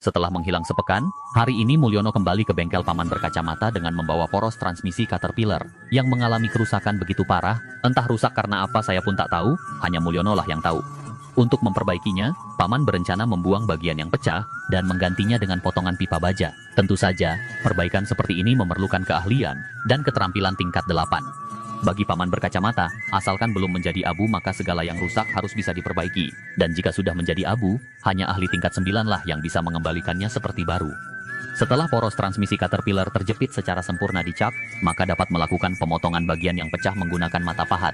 Setelah menghilang sepekan, hari ini Mulyono kembali ke bengkel paman berkacamata dengan membawa poros transmisi Caterpillar yang mengalami kerusakan begitu parah. Entah rusak karena apa saya pun tak tahu, hanya Mulyono lah yang tahu. Untuk memperbaikinya, paman berencana membuang bagian yang pecah dan menggantinya dengan potongan pipa baja. Tentu saja, perbaikan seperti ini memerlukan keahlian dan keterampilan tingkat 8. Bagi paman berkacamata, asalkan belum menjadi abu maka segala yang rusak harus bisa diperbaiki. Dan jika sudah menjadi abu, hanya ahli tingkat 9 lah yang bisa mengembalikannya seperti baru. Setelah poros transmisi Caterpillar terjepit secara sempurna dicap, maka dapat melakukan pemotongan bagian yang pecah menggunakan mata pahat.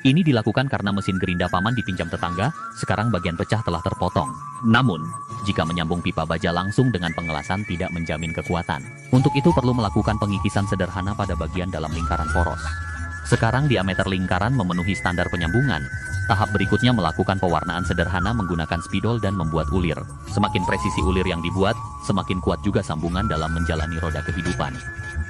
Ini dilakukan karena mesin gerinda paman dipinjam tetangga, sekarang bagian pecah telah terpotong. Namun, jika menyambung pipa baja langsung dengan pengelasan tidak menjamin kekuatan. Untuk itu perlu melakukan pengikisan sederhana pada bagian dalam lingkaran poros. Sekarang diameter lingkaran memenuhi standar penyambungan. Tahap berikutnya melakukan pewarnaan sederhana menggunakan spidol dan membuat ulir. Semakin presisi ulir yang dibuat, semakin kuat juga sambungan dalam menjalani roda kehidupan.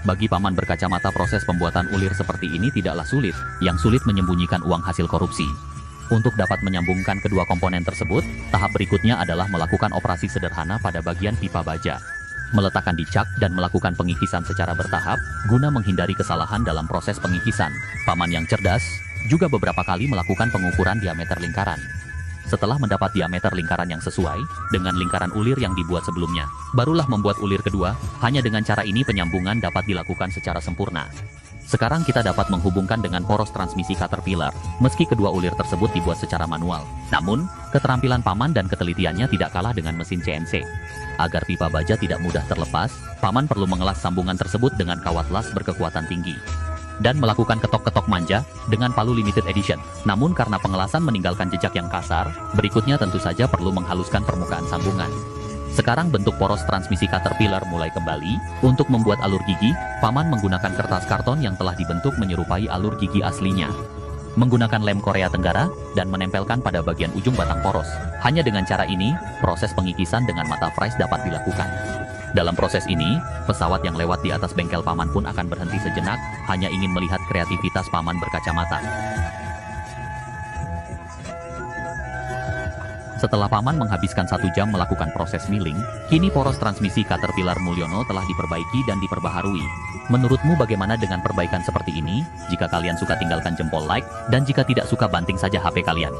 Bagi paman berkacamata proses pembuatan ulir seperti ini tidaklah sulit, yang sulit menyembunyikan uang hasil korupsi. Untuk dapat menyambungkan kedua komponen tersebut, tahap berikutnya adalah melakukan operasi sederhana pada bagian pipa baja. Meletakkan dicak dan melakukan pengikisan secara bertahap, guna menghindari kesalahan dalam proses pengikisan. Paman yang cerdas, juga beberapa kali melakukan pengukuran diameter lingkaran. Setelah mendapat diameter lingkaran yang sesuai, dengan lingkaran ulir yang dibuat sebelumnya, barulah membuat ulir kedua. Hanya dengan cara ini penyambungan dapat dilakukan secara sempurna. Sekarang kita dapat menghubungkan dengan poros transmisi Caterpillar, meski kedua ulir tersebut dibuat secara manual. Namun, keterampilan paman dan ketelitiannya tidak kalah dengan mesin CNC. Agar pipa baja tidak mudah terlepas, paman perlu mengelas sambungan tersebut dengan kawat las berkekuatan tinggi. Dan melakukan ketok-ketok manja dengan palu limited edition. Namun karena pengelasan meninggalkan jejak yang kasar, berikutnya tentu saja perlu menghaluskan permukaan sambungan. Sekarang bentuk poros transmisi Caterpillar mulai kembali. Untuk membuat alur gigi, paman menggunakan kertas karton yang telah dibentuk menyerupai alur gigi aslinya. Menggunakan lem Korea Tenggara dan menempelkan pada bagian ujung batang poros. Hanya dengan cara ini, proses pengikisan dengan mata fries dapat dilakukan. Dalam proses ini, pesawat yang lewat di atas bengkel paman pun akan berhenti sejenak, hanya ingin melihat kreativitas paman berkacamata. Setelah paman menghabiskan 1 jam melakukan proses milling, kini poros transmisi Caterpillar Mulyono telah diperbaiki dan diperbaharui. Menurutmu bagaimana dengan perbaikan seperti ini? Jika kalian suka tinggalkan jempol like, dan jika tidak suka banting saja HP kalian.